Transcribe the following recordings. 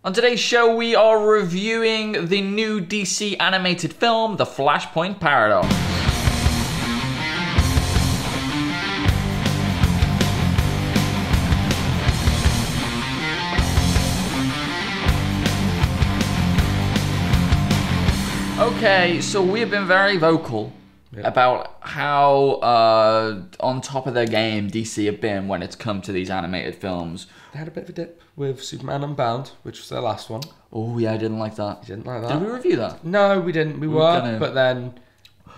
On today's show, we are reviewing the new DC animated film, The Flashpoint Paradox. Okay, so we have been very vocal about how on top of their game DC have been when it's come to these animated films. They had a bit of a dip with Superman Unbound, which was their last one. Oh yeah, I didn't like that. You didn't like that? Did we review that? No, we didn't. We were, but then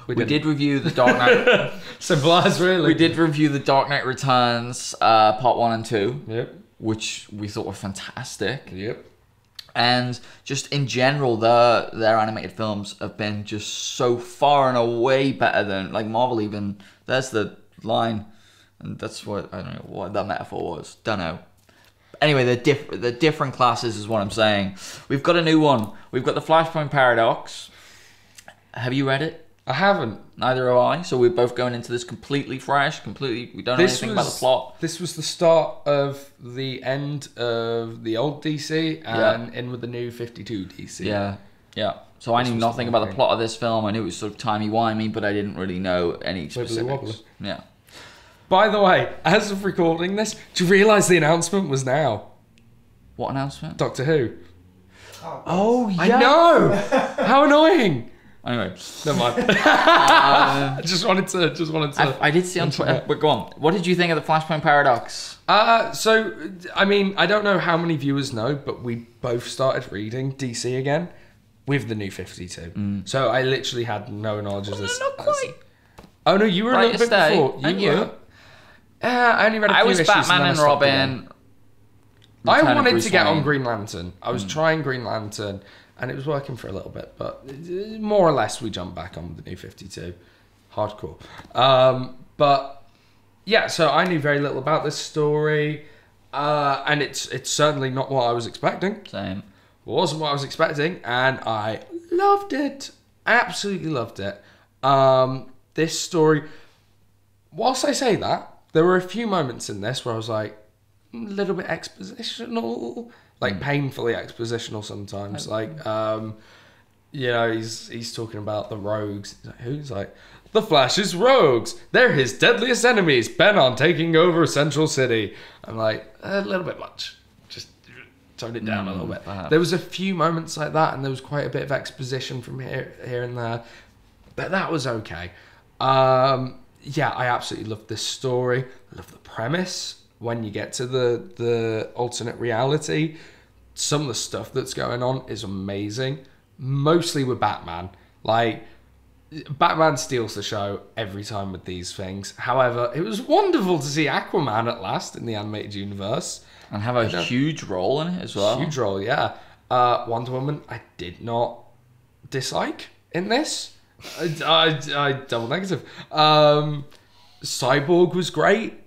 we did review The Dark Knight. Simple as, really. We did review The Dark Knight Returns, part 1 and 2. Yep. Which we thought were fantastic. Yep. And just in general, their animated films have been just so far and away better than, like, Marvel even. There's the line. And that's what, I don't know what that metaphor was. Don't know. Anyway, they're different classes is what I'm saying. We've got a new one. We've got The Flashpoint Paradox. Have you read it? I haven't. Neither have I. So we're both going into this completely fresh, we don't know anything about the plot. This was the start of the end of the old DC and in with the new 52 DC. Yeah, yeah. So I knew nothing about the plot of this film. I knew it was sort of timey-wimey, but I didn't really know any specifics. Wibbly-wobbly. Yeah. By the way, as of recording this, do you realise the announcement was now? What announcement? Doctor Who. Oh, yeah. I know! How annoying! Anyway. Never mind. I just wanted to... I did see on Twitter. But go on. What did you think of The Flashpoint Paradox? So, I mean, I don't know how many viewers know, but we both started reading DC again with the new 52. So I literally had no knowledge of this. Not quite. Oh, no, you were a little bit before. You? I only read a few issues. I was Batman and Robin. I wanted to get on Green Lantern. I was trying Green Lantern, and it was working for a little bit, but more or less we jumped back on the new 52. Hardcore. But yeah, so I knew very little about this story, and it's certainly not what I was expecting. Same. It wasn't what I was expecting, and I loved it. Absolutely loved it. This story, whilst I say that, there were a few moments in this where I was like, a little bit expositional, like painfully expositional sometimes. Like, you know, he's talking about the rogues. He's like, who's like, the Flash's rogues. They're his deadliest enemies, bent on taking over Central City. I'm like, a little bit much. Just tone it down a little bit. There was a few moments like that, and there was quite a bit of exposition from here and there, but that was okay. Yeah, I absolutely love this story. I love the premise. When you get to the alternate reality, some of the stuff that's going on is amazing. Mostly with Batman. Like, Batman steals the show every time with these things. However, it was wonderful to see Aquaman at last in the animated universe. And have a huge role in it as well. Huge role, yeah. Wonder Woman, I did not dislike in this. I double negative. Cyborg was great.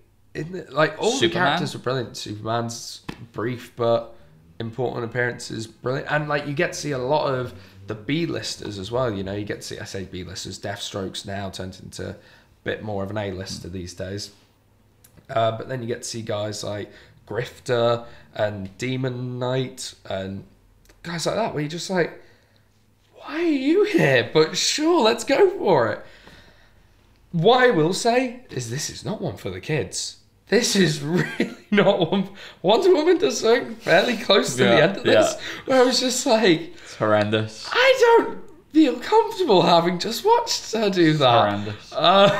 Like, all the characters were brilliant. Superman's brief but important appearances, brilliant. And like, you get to see a lot of the B-listers as well. You know, you get to see, I say B-listers, Deathstroke's now turned into a bit more of an A-lister these days. But then you get to see guys like Grifter and Demon Knight and guys like that, where you're just like, why are you here? But sure, let's go for it. What I will say is this is not one for the kids. This is really not one. Wonder Woman does something fairly close to the end of this, where I was just like, it's horrendous. I don't feel comfortable having just watched her do that.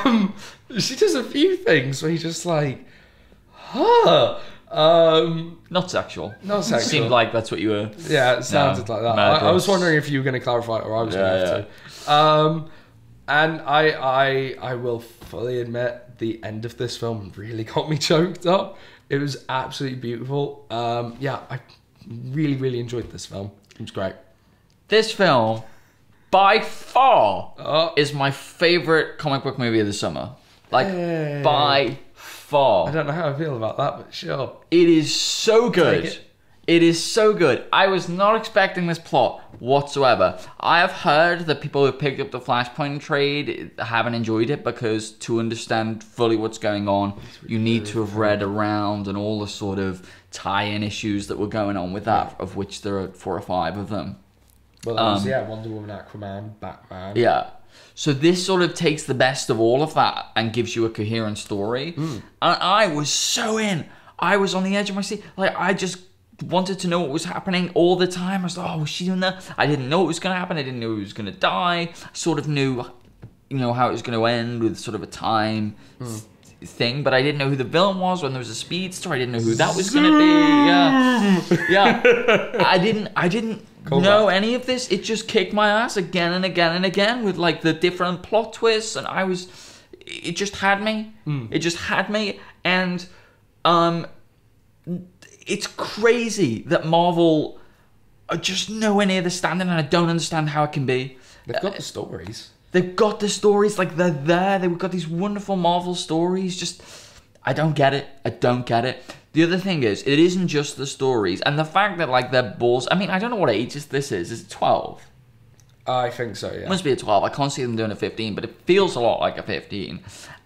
Horrendous. She does a few things where you're just like, huh. Not sexual. Not sexual. Seemed like that's what you were. Yeah, it sounded like that. I was wondering if you were going to clarify it, or I was going to have to. And I will fully admit, the end of this film really got me choked up. It was absolutely beautiful. Yeah, I really, really enjoyed this film. It was great. This film, by far, is my favorite comic book movie of the summer. Like, by far. I don't know how I feel about that, but sure. It is so good. It is so good. I was not expecting this plot whatsoever. I have heard that people who picked up the Flashpoint trade haven't enjoyed it because to understand fully what's going on, you need to have read around and all the sort of tie-in issues that were going on with that, of which there are 4 or 5 of them. Well, that was, Wonder Woman, Aquaman, Batman. Yeah. So this sort of takes the best of all of that and gives you a coherent story. And I was so in. I was on the edge of my seat. Like, I just wanted to know what was happening all the time. I was like, oh, was she in there? I didn't know what was going to happen. I didn't know who was going to die. I sort of knew, how it was going to end with sort of a time thing, but I didn't know who the villain was when there was a speedster. I didn't know who that was going to be. Yeah. I didn't know any of this. It just kicked my ass again and again and again with like the different plot twists, and it just had me. It just had me, and it's crazy that Marvel are just nowhere near the standard, and I don't understand how it can be. They've got the stories. They've got the stories, like they're there. They've got these wonderful Marvel stories. Just, I don't get it. I don't get it. The other thing is, it isn't just the stories, and the fact that like their balls. I mean, I don't know what age this is. Is it 12? I think so. Yeah. It must be a 12. I can't see them doing a 15, but it feels a lot like a 15.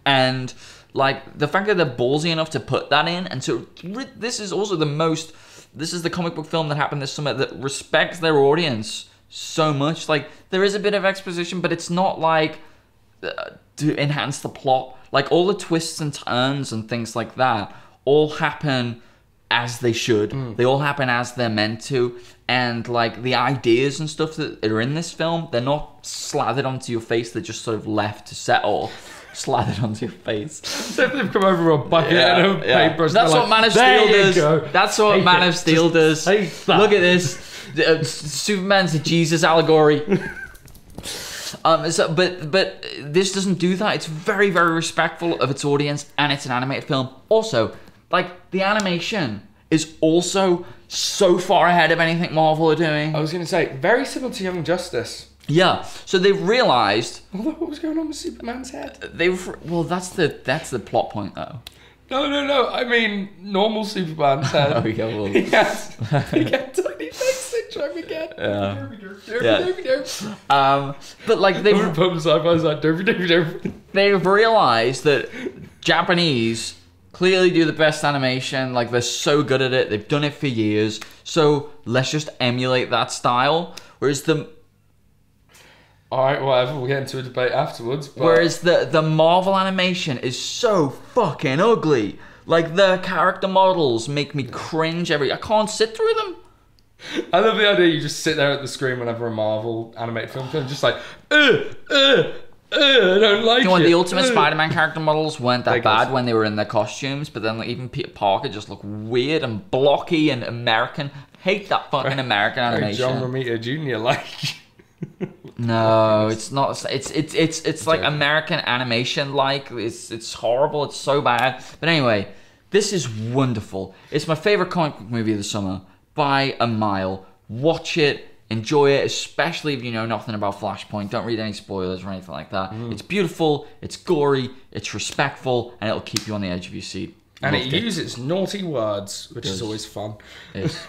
And like the fact that they're ballsy enough to put that in, and so this is also this is the comic book film that happened this summer that respects their audience so much. Like, there is a bit of exposition, but it's not like to enhance the plot. Like, all the twists and turns and things like that all happen as they should. They all happen as they're meant to. And like the ideas and stuff that are in this film, they're not slathered onto your face. They're just sort of left to settle. Slathered onto your face. So if they've come over a bucket and a paper. That's what Man of Steel does. That's what Man of Steel does. Look at this. Superman's a Jesus allegory. But this doesn't do that. It's very, very respectful of its audience, and it's an animated film. Also, like, the animation is also so far ahead of anything Marvel are doing. I was going to say, very similar to Young Justice. Yeah, so they've realised. What was going on with Superman's head? That's the plot point though. No. I mean, normal Superman's head. Oh yeah, well. He has tiny face syndrome again. Yeah. But like they've realised that Japanese clearly do the best animation. Like, they're so good at it. They've done it for years. So let's just emulate that style. Whereas Alright, whatever, we'll get into a debate afterwards. But whereas the Marvel animation is so fucking ugly. Like, the character models make me cringe I can't sit through them. I love the idea you just sit there at the screen whenever a Marvel animated film comes, just like, I don't like it. You know what, the Ultimate Spider-Man character models weren't that bad when they were in their costumes, but then like, even Peter Parker just looked weird and blocky and American. Hate that fucking American animation. John Romita Jr. like... No, it's not. It's like American animation. Like, it's horrible. It's so bad. But anyway, this is wonderful. It's my favorite comic book movie of the summer by a mile. Watch it, enjoy it, especially if you know nothing about Flashpoint. Don't read any spoilers or anything like that. It's beautiful. It's gory. It's respectful, and it'll keep you on the edge of your seat. And it uses naughty words, which is always fun. Yes.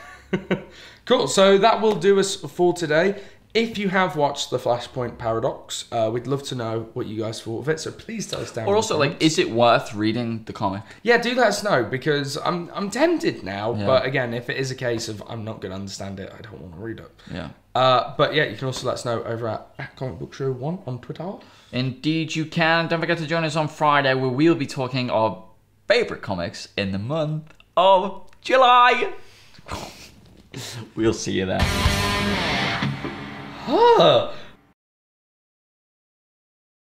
Cool. So that will do us for today. If you have watched the Flashpoint Paradox, we'd love to know what you guys thought of it. So please tell us down. Or also, like, is it worth reading the comic? Yeah, do let us know, because I'm tempted now. Yeah. But again, if it is a case of I'm not going to understand it, I don't want to read it. Yeah. But yeah, you can also let us know over at Comic Book Show 1 on Twitter. Indeed, you can. Don't forget to join us on Friday, where we'll be talking our favorite comics in the month of July. We'll see you there. Huh.